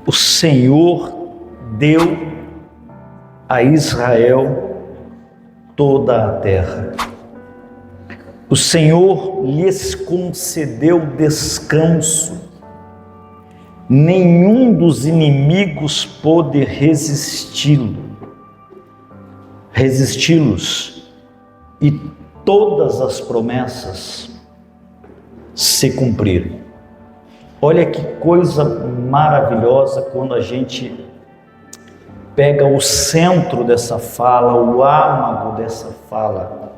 o Senhor deu a Israel toda a terra. O Senhor lhes concedeu descanso. Nenhum dos inimigos pôde resisti-los, e todas as promessas se cumpriram. Olha que coisa maravilhosa quando a gente pega o centro dessa fala, o âmago dessa fala.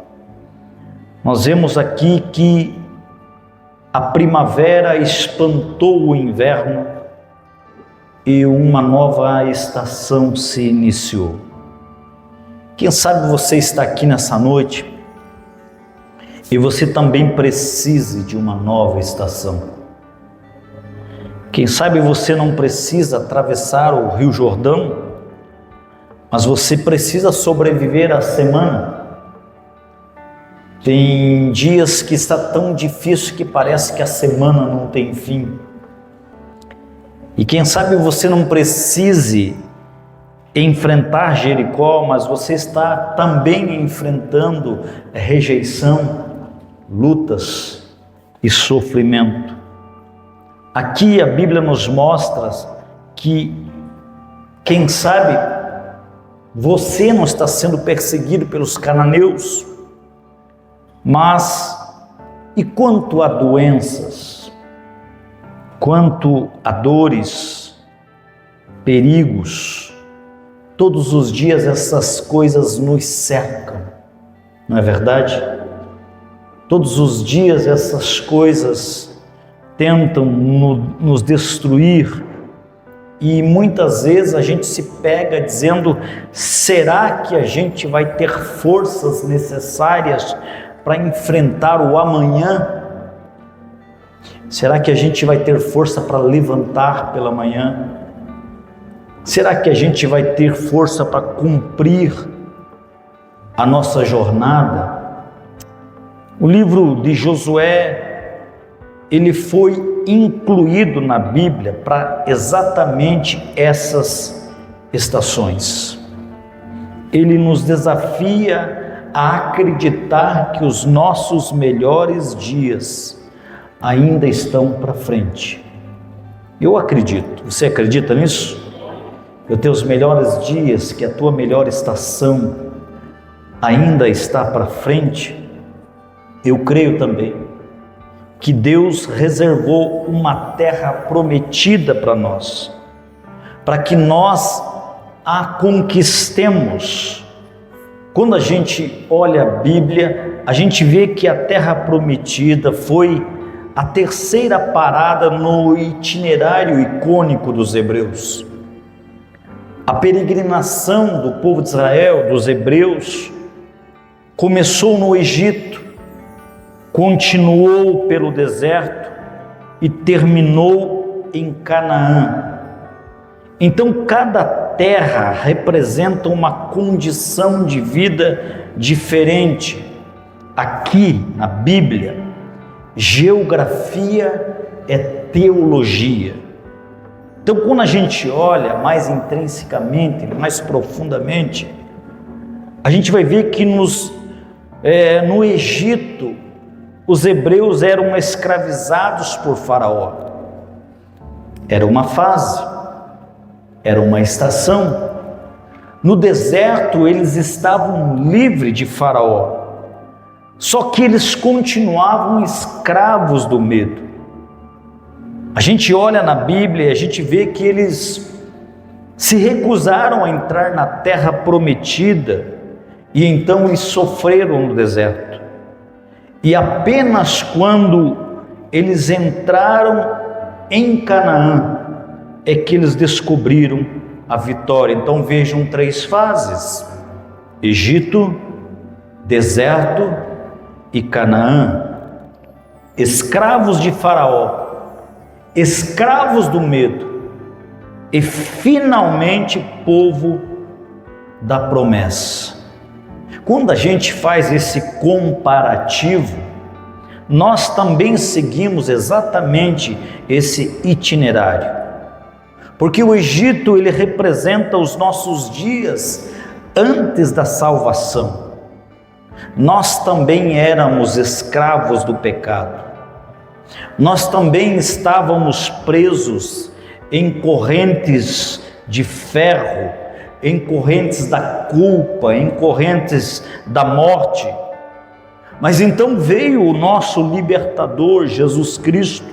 Nós vemos aqui que a primavera espantou o inverno e uma nova estação se iniciou. Quem sabe você está aqui nessa noite e você também precise de uma nova estação. Quem sabe você não precisa atravessar o Rio Jordão, mas você precisa sobreviver à semana. Tem dias que está tão difícil que parece que a semana não tem fim. E quem sabe você não precise enfrentar Jericó, mas você está também enfrentando rejeição, lutas e sofrimento. Aqui a Bíblia nos mostra que, quem sabe, você não está sendo perseguido pelos cananeus, mas e quanto a doenças, quanto a dores, perigos, todos os dias essas coisas nos cercam, não é verdade? Todos os dias essas coisas tentam nos destruir e muitas vezes a gente se pega dizendo: será que a gente vai ter forças necessárias para enfrentar o amanhã? Será que a gente vai ter força para levantar pela manhã? Será que a gente vai ter força para cumprir a nossa jornada? O livro de Josué, ele foi incluído na Bíblia para exatamente essas estações. Ele nos desafia a acreditar que os nossos melhores dias ainda estão para frente. Eu acredito. Você acredita nisso? Que os teus melhores dias, que a tua melhor estação ainda está para frente? Eu creio também que Deus reservou uma terra prometida para nós, para que nós a conquistemos. Quando a gente olha a Bíblia, a gente vê que a terra prometida foi a terceira parada no itinerário icônico dos hebreus. A peregrinação do povo de Israel, dos hebreus, começou no Egito, continuou pelo deserto e terminou em Canaã. Então, cada terra representa uma condição de vida diferente. Aqui na Bíblia, geografia é teologia. Então, quando a gente olha mais intrinsecamente, mais profundamente, a gente vai ver que no Egito, os hebreus eram escravizados por Faraó. Era uma fase, era uma estação. No deserto, eles estavam livres de Faraó, só que eles continuavam escravos do medo. A gente olha na Bíblia e a gente vê que eles se recusaram a entrar na terra prometida e então eles sofreram no deserto. E apenas quando eles entraram em Canaã é que eles descobriram a vitória. Então vejam 3 fases: Egito, deserto e Canaã. Escravos de Faraó, escravos do medo e finalmente povo da promessa. Quando a gente faz esse comparativo, nós também seguimos exatamente esse itinerário. Porque o Egito, ele representa os nossos dias antes da salvação. Nós também éramos escravos do pecado. Nós também estávamos presos em correntes de ferro, em correntes da culpa, em correntes da morte. Mas então veio o nosso libertador, Jesus Cristo,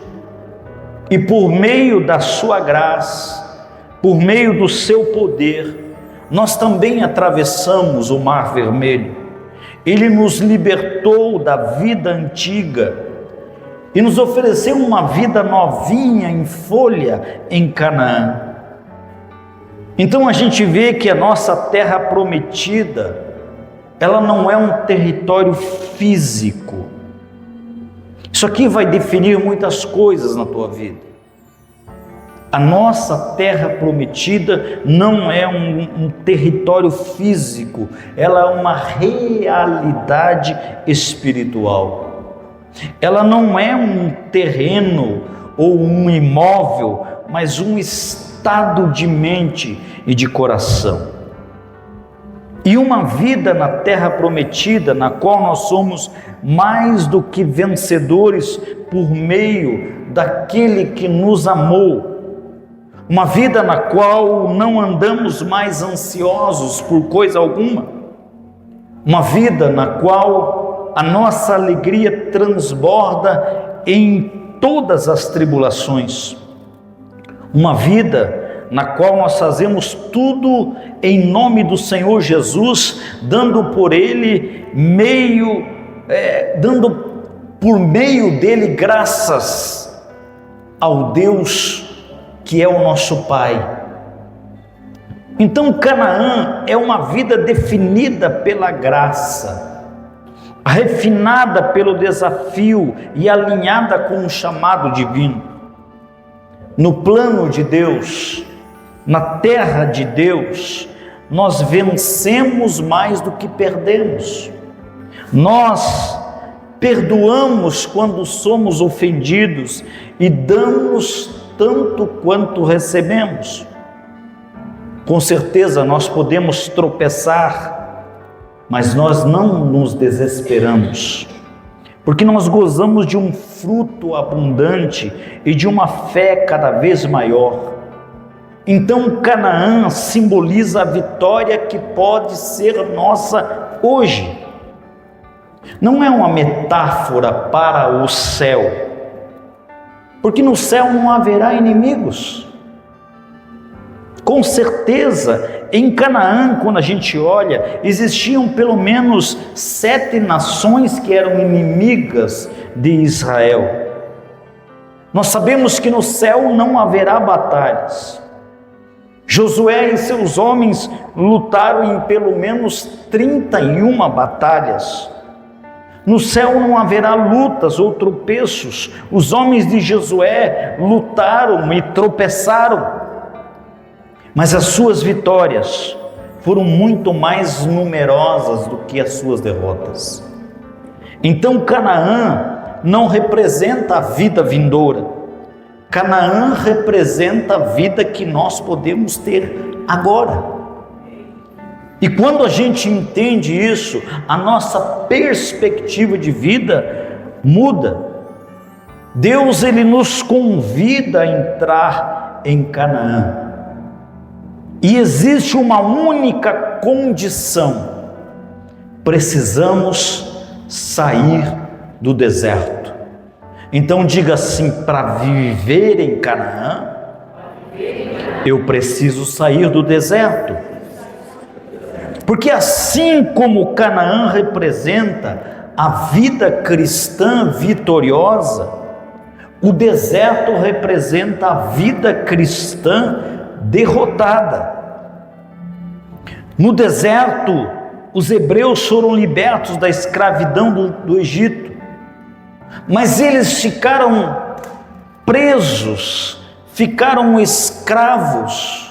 e por meio da sua graça, por meio do seu poder, nós também atravessamos o Mar Vermelho. Ele nos libertou da vida antiga e nos ofereceu uma vida novinha em folha em Canaã. Então a gente vê que a nossa terra prometida, ela não é um território físico. Isso aqui vai definir muitas coisas na tua vida. A nossa terra prometida não é um território físico, ela é uma realidade espiritual. Ela não é um terreno ou um imóvel, mas um estado de mente e de coração. E uma vida na terra prometida, na qual nós somos mais do que vencedores por meio daquele que nos amou. Uma vida na qual não andamos mais ansiosos por coisa alguma. Uma vida na qual a nossa alegria transborda em todas as tribulações. Uma vida na qual nós fazemos tudo em nome do Senhor Jesus, dando por meio dele graças ao Deus que é o nosso Pai. Então Canaã é uma vida definida pela graça, refinada pelo desafio e alinhada com o chamado divino. No plano de Deus, na terra de Deus, nós vencemos mais do que perdemos. Nós perdoamos quando somos ofendidos e damos tanto quanto recebemos. Com certeza nós podemos tropeçar, mas nós não nos desesperamos, porque nós gozamos de um fruto abundante e de uma fé cada vez maior. Então Canaã simboliza a vitória que pode ser nossa hoje. Não é uma metáfora para o céu, porque no céu não haverá inimigos. Com certeza, em Canaã, quando a gente olha, existiam pelo menos 7 nações que eram inimigas de Israel. Nós sabemos que no céu não haverá batalhas. Josué e seus homens lutaram em pelo menos 31 batalhas. No céu não haverá lutas ou tropeços. Os homens de Josué lutaram e tropeçaram, mas as suas vitórias foram muito mais numerosas do que as suas derrotas. Então Canaã não representa a vida vindoura. Canaã representa a vida que nós podemos ter agora. E quando a gente entende isso, a nossa perspectiva de vida muda. Deus, ele nos convida a entrar em Canaã. E existe uma única condição: precisamos sair do deserto. Então diga assim: para viver em Canaã, eu preciso sair do deserto. Porque assim como Canaã representa a vida cristã vitoriosa, o deserto representa a vida cristã derrotada. No deserto, os hebreus foram libertos da escravidão do Egito, mas eles ficaram presos, ficaram escravos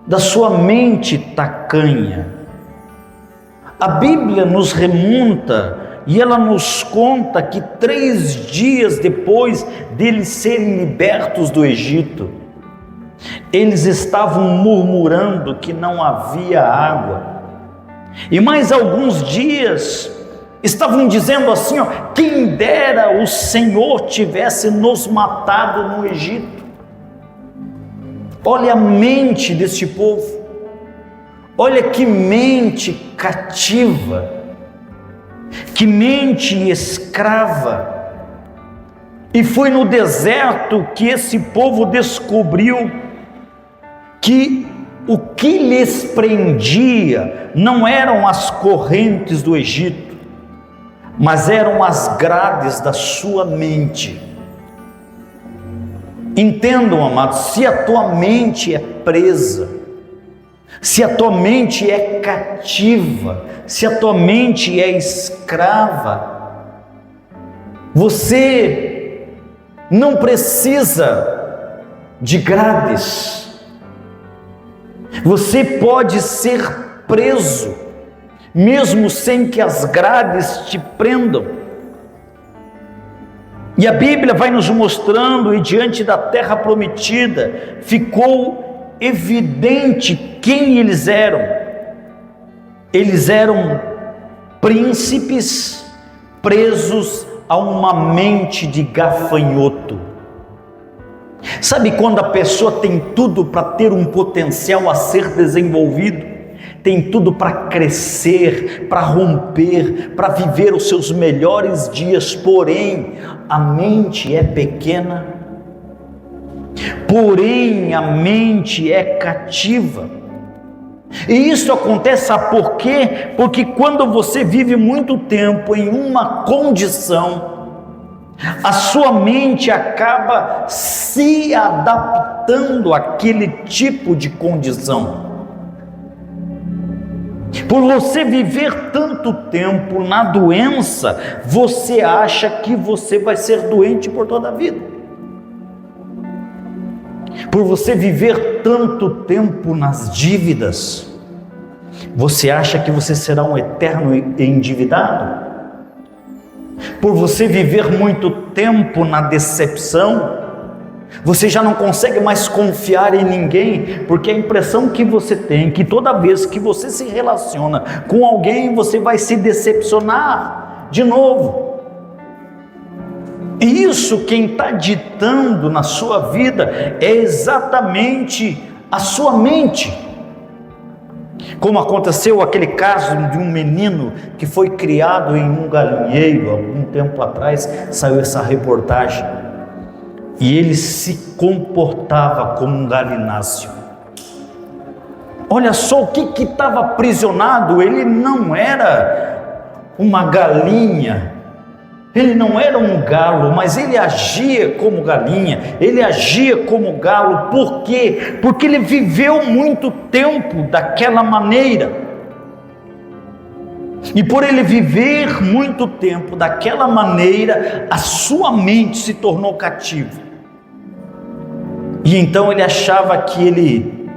da sua mente tacanha. A Bíblia nos remonta e ela nos conta que 3 dias depois deles serem libertos do Egito, Eles estavam murmurando que não havia água. E mais alguns dias estavam dizendo assim, ó, quem dera o Senhor tivesse nos matado no Egito. Olha a mente deste povo. Olha que mente cativa, que mente escrava. E foi no deserto que esse povo descobriu que o que lhes prendia não eram as correntes do Egito, mas eram as grades da sua mente. Entendam, amados, se a tua mente é presa, se a tua mente é cativa, se a tua mente é escrava, você não precisa de grades. Você pode ser preso, mesmo sem que as grades te prendam. E a Bíblia vai nos mostrando, e diante da terra prometida, ficou evidente quem eles eram. Eles eram príncipes presos a uma mente de gafanhoto. Sabe quando a pessoa tem tudo para ter um potencial a ser desenvolvido? Tem tudo para crescer, para romper, para viver os seus melhores dias, porém a mente é pequena, porém a mente é cativa. E isso acontece, sabe por quê? Porque quando você vive muito tempo em uma condição, a sua mente acaba se adaptando àquele tipo de condição. Por você viver tanto tempo na doença, você acha que você vai ser doente por toda a vida. Por você viver tanto tempo nas dívidas, você acha que você será um eterno endividado? Por você viver muito tempo na decepção, você já não consegue mais confiar em ninguém, porque a impressão que você tem, que toda vez que você se relaciona com alguém, você vai se decepcionar de novo. E isso quem está ditando na sua vida é exatamente a sua mente. Como aconteceu aquele caso de um menino que foi criado em um galinheiro, algum tempo atrás saiu essa reportagem, e ele se comportava como um galináceo. Olha só o que estava aprisionado. Ele não era uma galinha, ele não era um galo, mas ele agia como galinha, ele agia como galo. Por quê? Porque ele viveu muito tempo daquela maneira. E por ele viver muito tempo daquela maneira, a sua mente se tornou cativa. E então ele achava que ele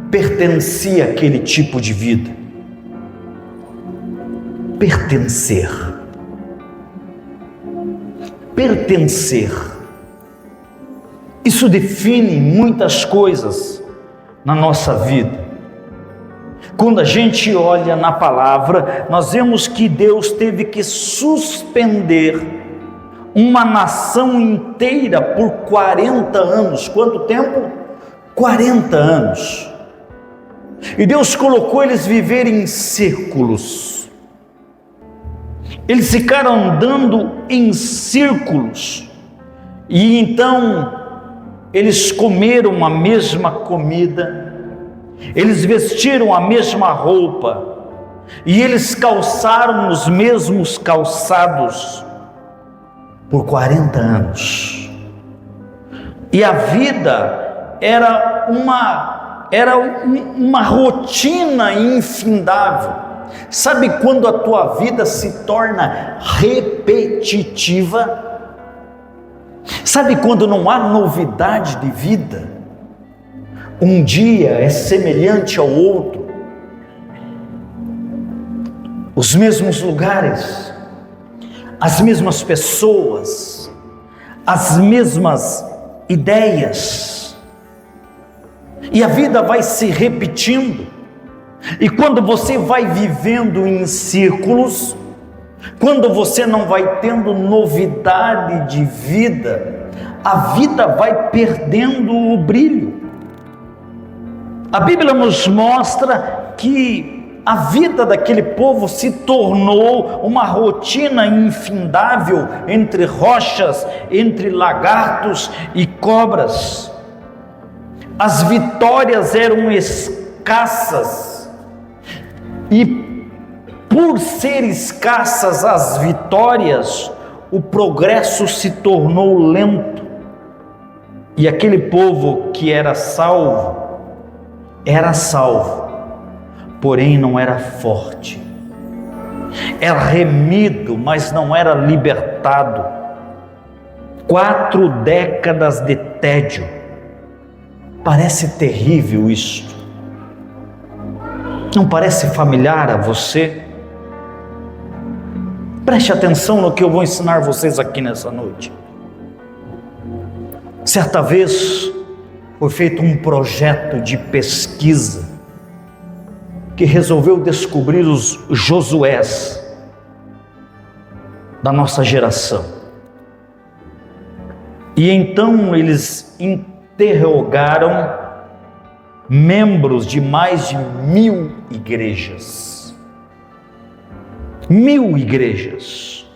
pertencia àquele tipo de vida. Pertencer. Pertencer. Isso define muitas coisas na nossa vida. Quando a gente olha na palavra, nós vemos que Deus teve que suspender uma nação inteira por 40 anos. Quanto tempo? 40 anos. E Deus colocou eles viverem em círculos. Eles ficaram andando em círculos. E então eles comeram a mesma comida, eles vestiram a mesma roupa, e eles calçaram os mesmos calçados por 40 anos. E a vida era uma rotina infindável. Sabe quando a tua vida se torna repetitiva? Sabe quando não há novidade de vida? Um dia é semelhante ao outro, os mesmos lugares, as mesmas pessoas, as mesmas ideias. E a vida vai se repetindo. E quando você vai vivendo em círculos, quando você não vai tendo novidade de vida, a vida vai perdendo o brilho. A Bíblia nos mostra que a vida daquele povo se tornou uma rotina infindável entre rochas, entre lagartos e cobras. As vitórias eram escassas e, por ser escassas as vitórias, o progresso se tornou lento. E aquele povo que era salvo, porém não era forte. Era remido, mas não era libertado. 4 décadas de tédio. Parece terrível isto. Não parece familiar a você? Preste atenção no que eu vou ensinar vocês aqui nessa noite. Certa vez foi feito um projeto de pesquisa que resolveu descobrir os Josués da nossa geração. E então eles interrogaram membros de mais de 1000 igrejas. 1000 igrejas.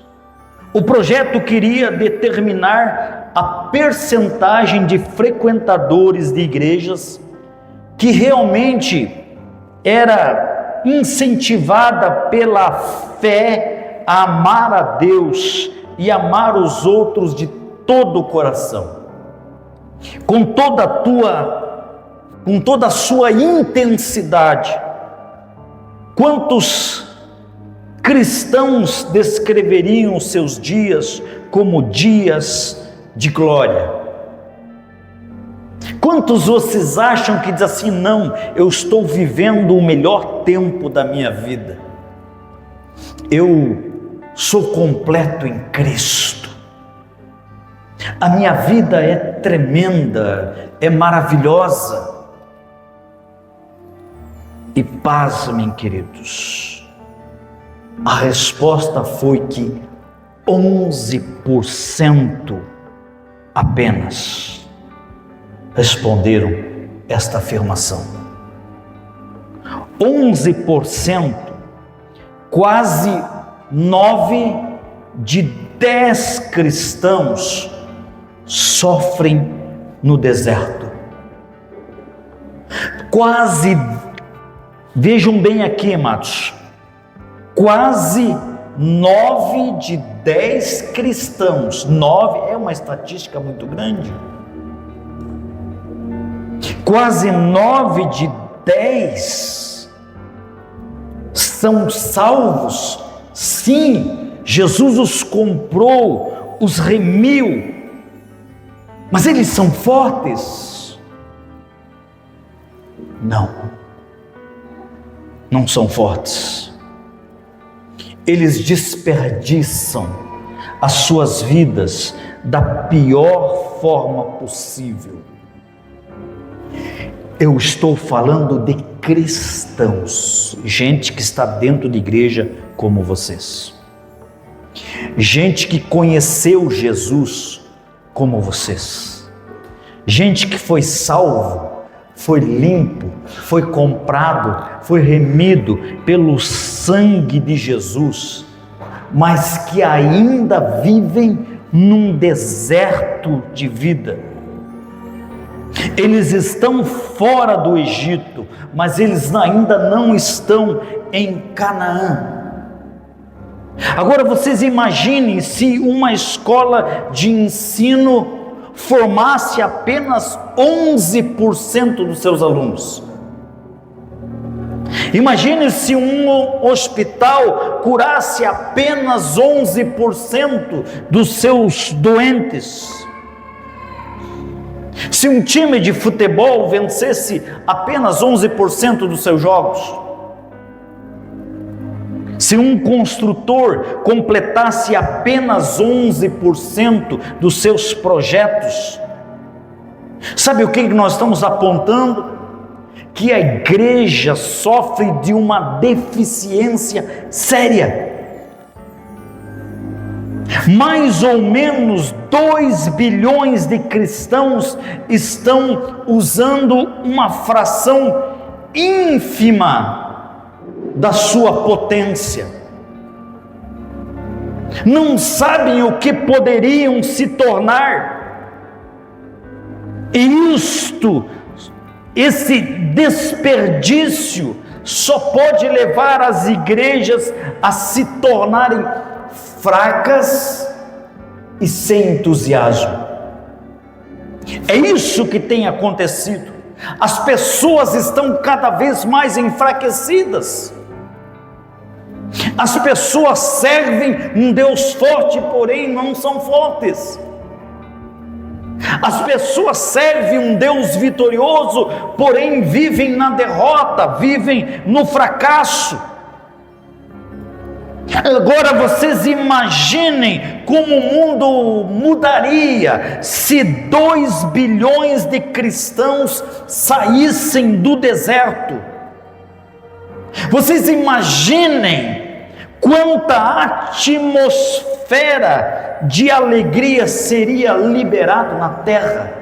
O projeto queria determinar a percentagem de frequentadores de igrejas que realmente era incentivada pela fé a amar a Deus e amar os outros de todo o coração, com toda a sua intensidade. Quantos cristãos descreveriam seus dias como dias de glória? Quantos vocês acham que diz assim: não, eu estou vivendo o melhor tempo da minha vida, eu sou completo em Cristo, a minha vida é tremenda, é maravilhosa? E pasmem, queridos, a resposta foi que 11% apenas responderam esta afirmação. 11%, quase 9 de 10 cristãos sofrem no deserto. Quase, vejam bem aqui, amados, quase 9 de 10 cristãos, 9 é uma estatística muito grande, quase 9 de 10 são salvos. Sim, Jesus os comprou, os remiu, mas eles são fortes? Não são fortes. Eles desperdiçam as suas vidas da pior forma possível. Eu estou falando de cristãos, gente que está dentro de igreja como vocês, gente que conheceu Jesus como vocês, gente que foi salvo, foi limpo, foi comprado, foi remido pelo sangue de Jesus, mas que ainda vivem num deserto de vida. Eles estão fora do Egito, mas eles ainda não estão em Canaã. Agora vocês imaginem se uma escola de ensino formasse apenas 11% dos seus alunos. Imagine se um hospital curasse apenas 11% dos seus doentes. Se um time de futebol vencesse apenas 11% dos seus jogos. Se um construtor completasse apenas 11% dos seus projetos. Sabe o que nós estamos apontando? Que a igreja sofre de uma deficiência séria. Mais ou menos 2 bilhões de cristãos estão usando uma fração ínfima da sua potência. Não sabem o que poderiam se tornar. E esse desperdício só pode levar as igrejas a se tornarem fracas e sem entusiasmo. É isso que tem acontecido. As pessoas estão cada vez mais enfraquecidas. As pessoas servem um Deus forte, porém não são fortes. As pessoas servem um Deus vitorioso, porém vivem na derrota, vivem no fracasso. Agora vocês imaginem como o mundo mudaria se 2 bilhões de cristãos saíssem do deserto. Vocês imaginem quanta atmosfera de alegria seria liberada na terra.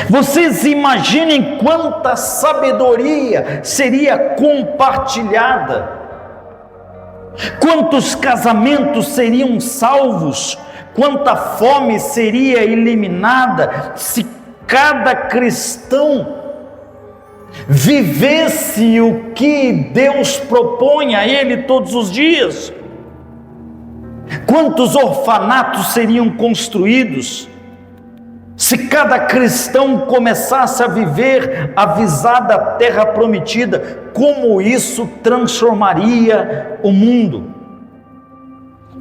Vocês imaginem quanta sabedoria seria compartilhada. Quantos casamentos seriam salvos, quanta fome seria eliminada se cada cristão vivesse o que Deus propõe a ele todos os dias. Quantos orfanatos seriam construídos se cada cristão começasse a viver a visada terra prometida? Como isso transformaria o mundo?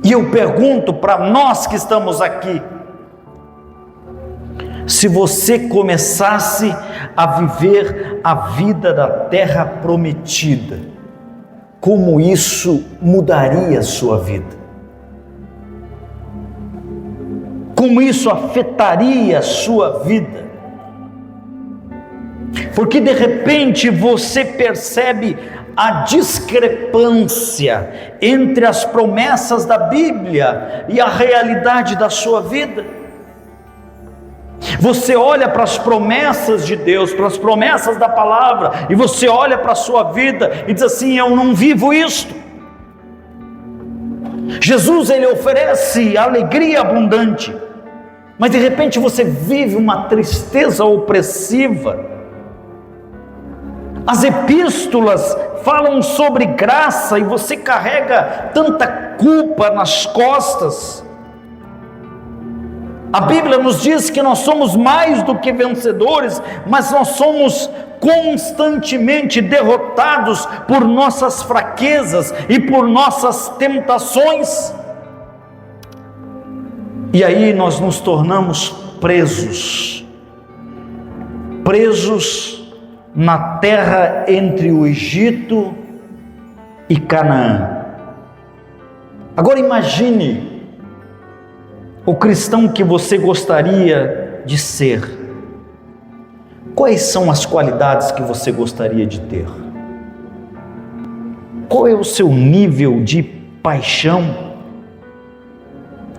E eu pergunto para nós que estamos aqui: se você começasse a viver a vida da terra prometida, como isso mudaria a sua vida? Como isso afetaria a sua vida? Porque de repente você percebe a discrepância entre as promessas da Bíblia e a realidade da sua vida. Você olha para as promessas de Deus, para as promessas da palavra, e você olha para a sua vida e diz assim: eu não vivo isto. Jesus, ele oferece alegria abundante, mas de repente você vive uma tristeza opressiva. As epístolas falam sobre graça e você carrega tanta culpa nas costas. A Bíblia nos diz que nós somos mais do que vencedores, mas nós somos constantemente derrotados por nossas fraquezas e por nossas tentações. E aí nós nos tornamos presos na terra entre o Egito e Canaã. Agora imagine o cristão que você gostaria de ser. Quais são as qualidades que você gostaria de ter? Qual é o seu nível de paixão?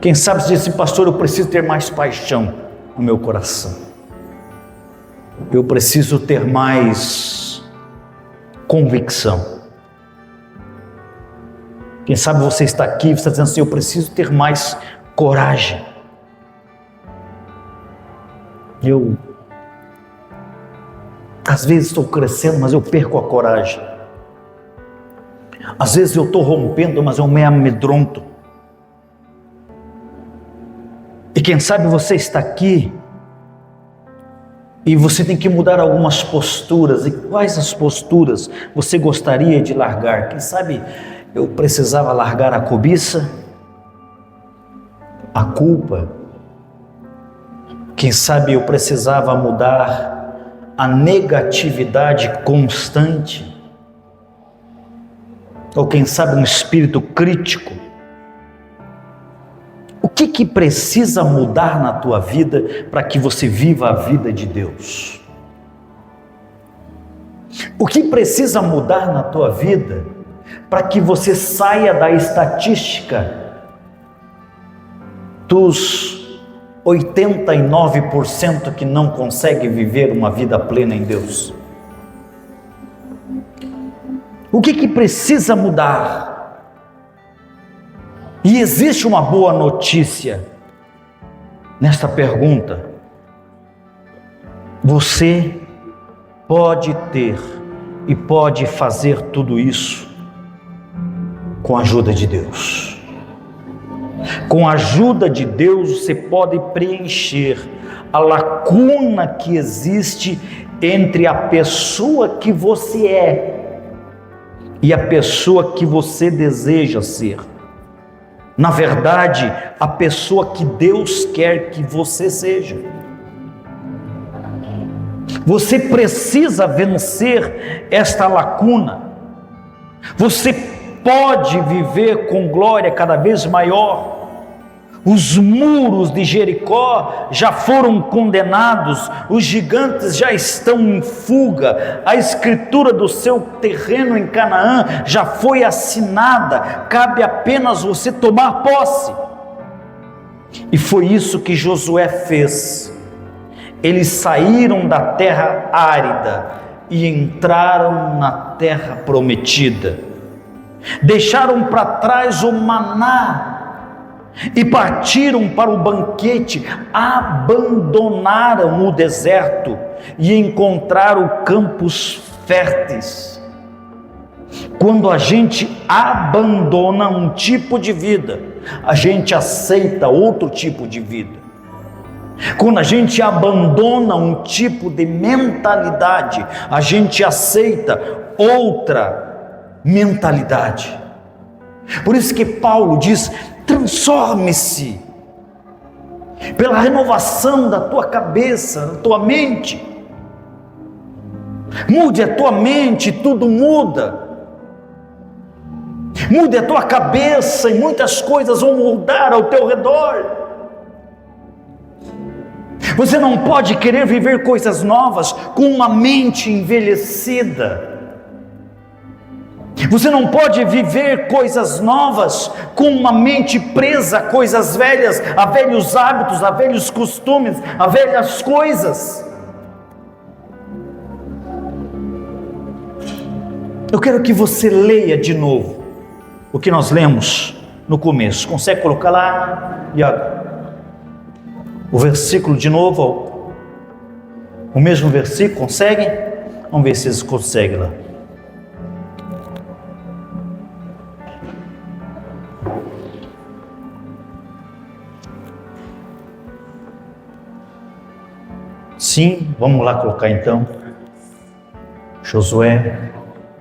Quem sabe você diz assim: pastor, eu preciso ter mais paixão no meu coração. Eu preciso ter mais convicção. Quem sabe você está aqui e está dizendo assim: eu preciso ter mais coragem. Eu às vezes estou crescendo, mas eu perco a coragem. Às vezes eu estou rompendo, mas eu me amedronto. E quem sabe você está aqui e você tem que mudar algumas posturas. E quais as posturas você gostaria de largar? Quem sabe eu precisava largar a cobiça, a culpa. Quem sabe eu precisava mudar a negatividade constante. Ou quem sabe um espírito crítico. O que precisa mudar na tua vida para que você viva a vida de Deus? O que precisa mudar na tua vida para que você saia da estatística dos 89% que não consegue viver uma vida plena em Deus? O que precisa mudar? E existe uma boa notícia nesta pergunta. Você pode ter e pode fazer tudo isso com a ajuda de Deus. Com a ajuda de Deus você pode preencher a lacuna que existe entre a pessoa que você é e a pessoa que você deseja ser. Na verdade, a pessoa que Deus quer que você seja. Você precisa vencer esta lacuna. Você pode viver com glória cada vez maior. Os muros de Jericó já foram condenados, os gigantes já estão em fuga, a escritura do seu terreno em Canaã já foi assinada, cabe apenas você tomar posse. E foi isso que Josué fez. Eles saíram da terra árida e entraram na terra prometida. Deixaram para trás o maná e partiram para o banquete, abandonaram o deserto e encontraram campos férteis. Quando a gente abandona um tipo de vida, a gente aceita outro tipo de vida. Quando a gente abandona um tipo de mentalidade, a gente aceita outra mentalidade. Por isso que Paulo diz: transforme-se pela renovação da tua cabeça, da tua mente. Mude a tua mente, tudo muda. Mude a tua cabeça e muitas coisas vão mudar ao teu redor. Você não pode querer viver coisas novas com uma mente envelhecida. Você não pode viver coisas novas com uma mente presa a coisas velhas, a velhos hábitos, a velhos costumes, a velhas coisas. Eu quero que você leia de novo o que nós lemos no começo. Consegue colocar lá, Iago? O versículo de novo, o mesmo versículo, consegue? Vamos ver se vocês conseguem lá. Sim, vamos lá colocar então. Josué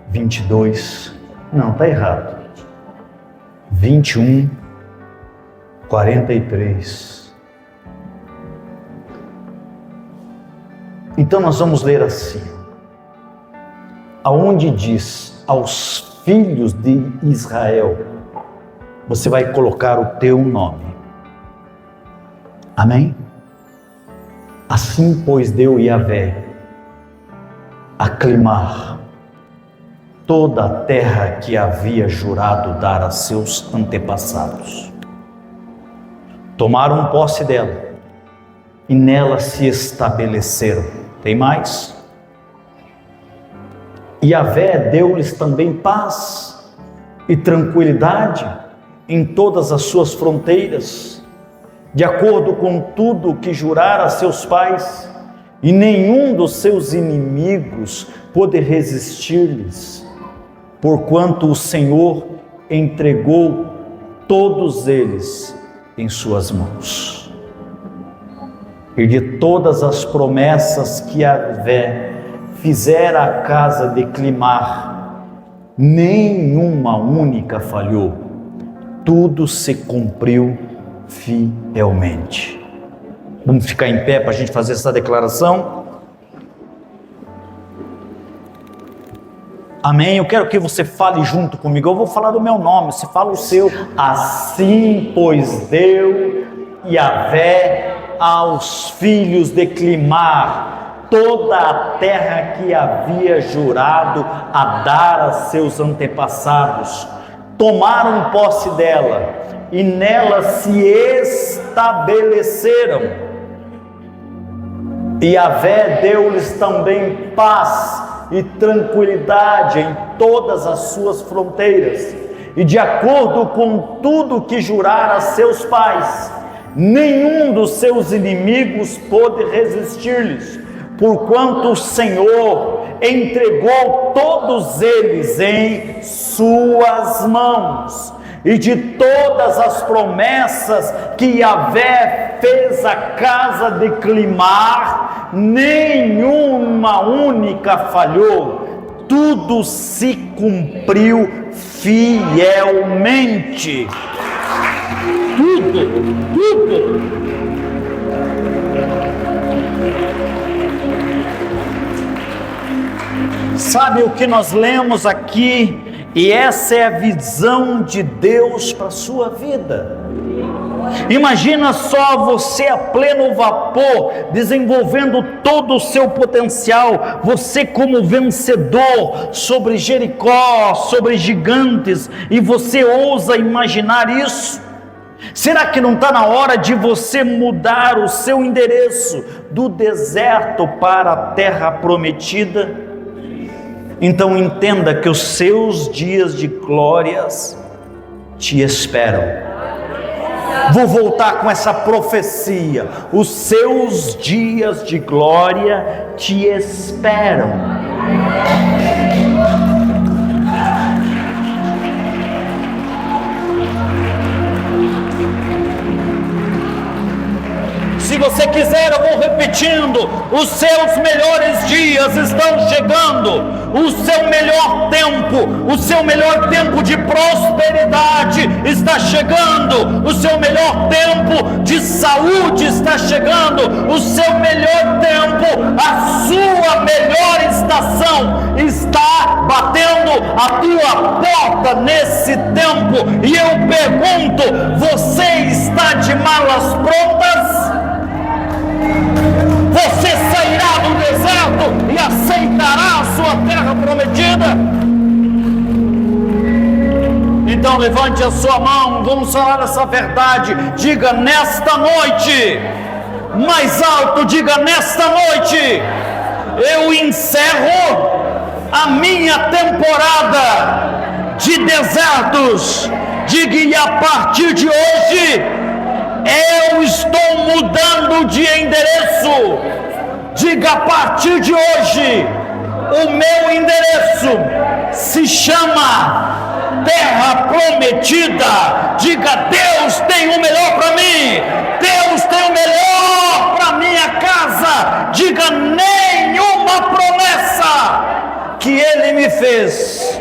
22, não, está errado. 21, 43. Então nós vamos ler assim, aonde diz aos filhos de Israel, você vai colocar o teu nome. Amém? Assim, pois, deu Yahvé a climar toda a terra que havia jurado dar a seus antepassados. Tomaram posse dela e nela se estabeleceram. Tem mais? Yahvé deu-lhes também paz e tranquilidade em todas as suas fronteiras, de acordo com tudo que jurara a seus pais, e nenhum dos seus inimigos pôde resistir-lhes, porquanto o Senhor entregou todos eles em suas mãos. E de todas as promessas que Yahvé fizera à casa de Climar, nenhuma única falhou, tudo se cumpriu fielmente. Vamos ficar em pé para a gente fazer essa declaração? Amém? Eu quero que você fale junto comigo. Eu vou falar do meu nome, você fala o seu. Assim, pois, deu Yahvé aos filhos de Climar toda a terra que havia jurado a dar a seus antepassados. Tomaram posse dela e nela se estabeleceram. E Yahvé deu-lhes também paz e tranquilidade em todas as suas fronteiras, e de acordo com tudo que jurara a seus pais, nenhum dos seus inimigos pôde resistir-lhes, porquanto o Senhor entregou todos eles em suas mãos. E de todas as promessas que Yahvé fez à casa de Climar, nenhuma única falhou, tudo se cumpriu fielmente. Tudo. Sabe o que nós lemos aqui? E essa é a visão de Deus para a sua vida. Imagina só você a pleno vapor, desenvolvendo todo o seu potencial, você como vencedor sobre Jericó, sobre gigantes, e você ousa imaginar isso? Será que não está na hora de você mudar o seu endereço do deserto para a terra prometida? Então entenda que os seus dias de glórias te esperam. Vou voltar com essa profecia: os seus dias de glória te esperam. Se você quiser, eu vou repetindo: os seus melhores dias estão chegando. O seu melhor tempo de prosperidade está chegando. O seu melhor tempo de saúde está chegando. O seu melhor tempo, a sua melhor estação está batendo a tua porta nesse tempo. E eu pergunto: você está de malas prontas? Você sairá do deserto e aceitará a sua terra prometida? Então levante a sua mão, vamos falar essa verdade. Diga: nesta noite, mais alto, diga: nesta noite, eu encerro a minha temporada de desertos. Diga: e a partir de hoje, eu estou mudando de endereço. Diga: a partir de hoje, o meu endereço se chama Terra Prometida. Diga: Deus tem o melhor para mim. Deus tem o melhor para minha casa. Diga: nenhuma promessa que Ele me fez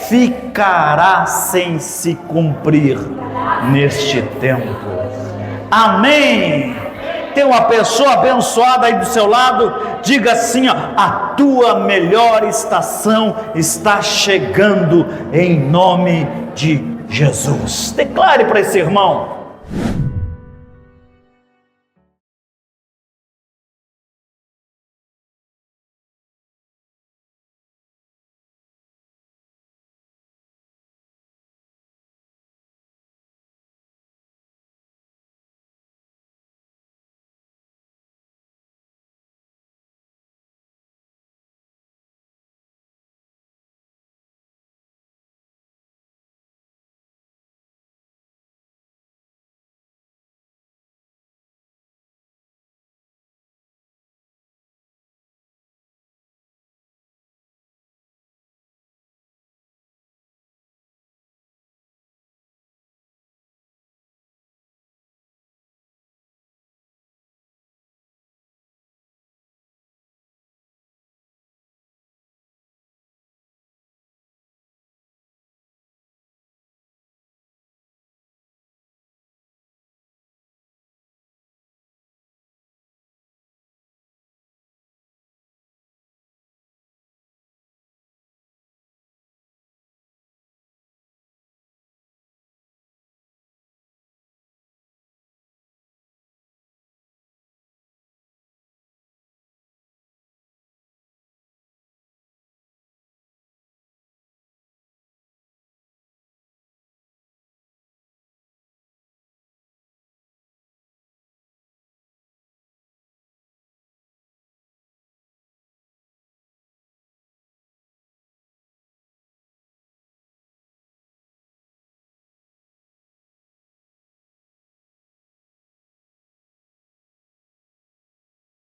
ficará sem se cumprir neste tempo. Amém. Tem uma pessoa abençoada aí do seu lado? Diga assim: ó, a tua melhor estação está chegando em nome de Jesus. Declare para esse irmão.